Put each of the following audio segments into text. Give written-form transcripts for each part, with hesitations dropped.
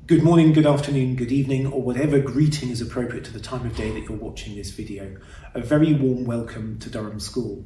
Good morning, good afternoon, good evening, or whatever greeting is appropriate to the time of day that you're watching this video. A very warm welcome to Durham School.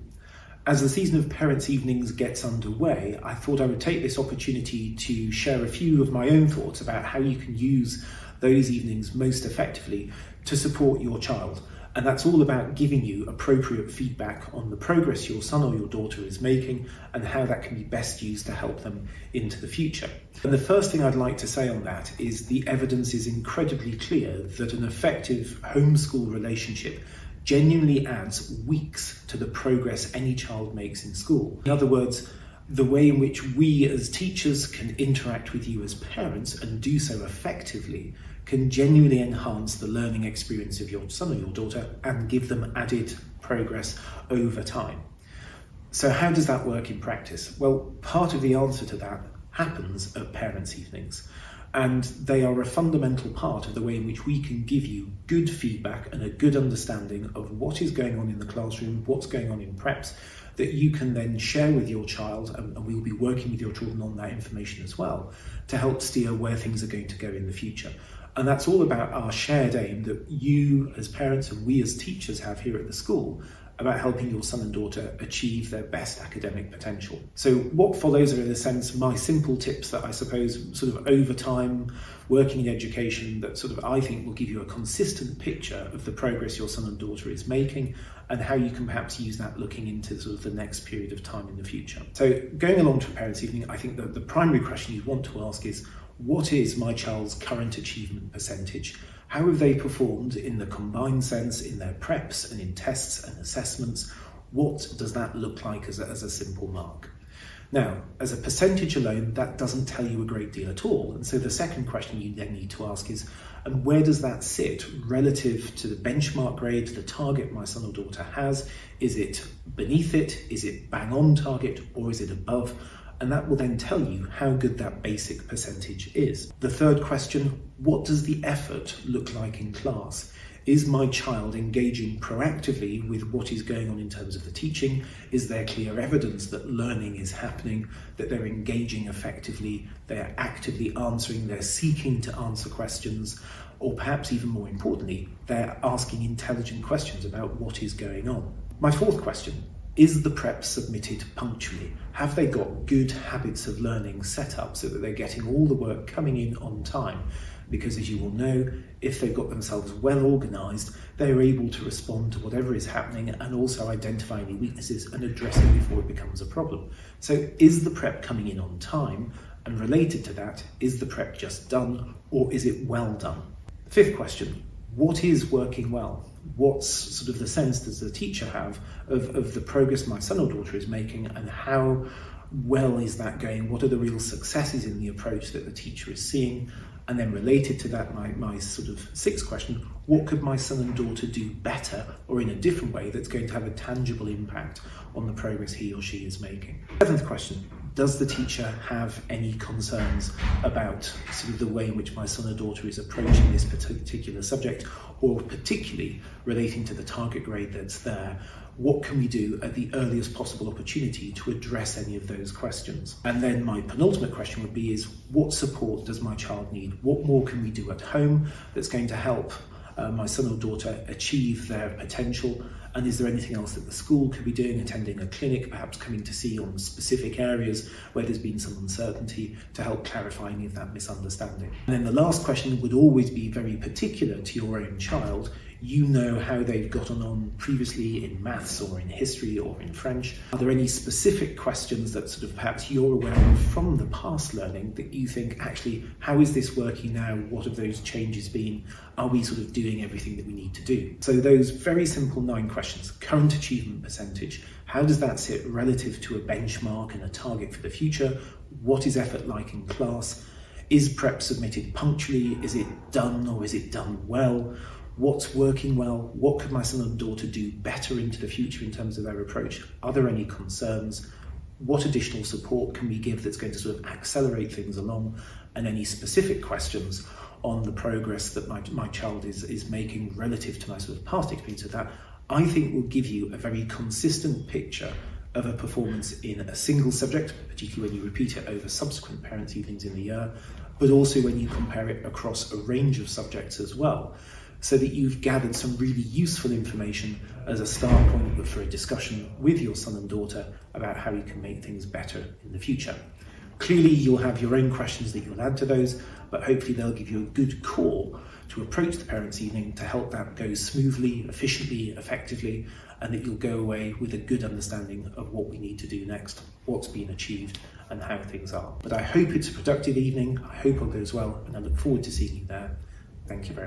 As the season of Parents' Evenings gets underway, I thought I would take this opportunity to share a few of my own thoughts about how you can use those evenings most effectively to support your child. And that's all about giving you appropriate feedback on the progress your son or your daughter is making and how that can be best used to help them into the future. And the first thing I'd like to say on that is the evidence is incredibly clear that an effective homeschool relationship genuinely adds weeks to the progress any child makes in school. In other words, the way in which we as teachers can interact with you as parents and do so effectively can genuinely enhance the learning experience of your son or your daughter and give them added progress over time. So how does that work in practice? Well, part of the answer to that happens at Parents' Evenings, and they are a fundamental part of the way in which we can give you good feedback and a good understanding of what is going on in the classroom, what's going on in preps, that you can then share with your child, and we will be working with your children on that information as well, to help steer where things are going to go in the future. And that's all about our shared aim that you as parents and we as teachers have here at the school about helping your son and daughter achieve their best academic potential. So what follows are, in a sense, my simple tips that I suppose sort of over time working in education that sort of I think will give you a consistent picture of the progress your son and daughter is making and how you can perhaps use that looking into sort of the next period of time in the future. So going along to a Parents' Evening, I think that the primary question you want to ask is, what is my child's current achievement percentage? How have they performed in the combined sense in their preps and in tests and assessments? What does that look like as a simple mark? Now, as a percentage alone, that doesn't tell you a great deal at all. And so the second question you then need to ask is, and where does that sit relative to the benchmark grade, the target my son or daughter has? Is it beneath it? Is it bang on target? Or is it above? And that will then tell you how good that basic percentage is. The third question, what does the effort look like in class? Is my child engaging proactively with what is going on in terms of the teaching? Is there clear evidence that learning is happening, that they're engaging effectively, they're actively answering, they're seeking to answer questions, or perhaps even more importantly, they're asking intelligent questions about what is going on? My fourth question, is the prep submitted punctually? Have they got good habits of learning set up so that they're getting all the work coming in on time? Because as you will know, if they've got themselves well organised, they're able to respond to whatever is happening and also identify any weaknesses and address it before it becomes a problem. So is the prep coming in on time? And related to that, is the prep just done or is it well done? Fifth question, what is working well? What's sort of the sense does the teacher have of the progress my son or daughter is making and how well is that going? What are the real successes in the approach that the teacher is seeing? And then related to that, my sort of sixth question, what could my son and daughter do better or in a different way that's going to have a tangible impact on the progress he or she is making? Seventh question, does the teacher have any concerns about sort of the way in which my son or daughter is approaching this particular subject, or particularly relating to the target grade that's there? What can we do at the earliest possible opportunity to address any of those questions? And then my penultimate question would be is, what support does my child need? What more can we do at home that's going to help my son or daughter achieve their potential? And is there anything else that the school could be doing, attending a clinic, perhaps coming to see on specific areas where there's been some uncertainty to help clarify any of that misunderstanding? And then the last question would always be very particular to your own child. You know how they've gotten on previously in maths or in history or in French. Are there any specific questions that sort of perhaps you're aware of from the past learning that you think, actually, how is this working now? What have those changes been? Are we sort of doing everything that we need to do? So those very simple 9 questions, current achievement percentage, how does that sit relative to a benchmark and a target for the future? What is effort like in class? Is prep submitted punctually? Is it done or is it done well? What's working well? What could my son and daughter do better into the future in terms of their approach? Are there any concerns? What additional support can we give that's going to sort of accelerate things along? And any specific questions on the progress that my child is making relative to my sort of past experience of that, I think will give you a very consistent picture of a performance in a single subject, particularly when you repeat it over subsequent parents' evenings in the year, but also when you compare it across a range of subjects as well, so that you've gathered some really useful information as a start point for a discussion with your son and daughter about how you can make things better in the future. Clearly, you'll have your own questions that you'll add to those, but hopefully they'll give you a good core to approach the parents' evening to help that go smoothly, efficiently, effectively, and that you'll go away with a good understanding of what we need to do next, what's been achieved, and how things are. But I hope it's a productive evening, I hope all goes well, and I look forward to seeing you there. Thank you very much.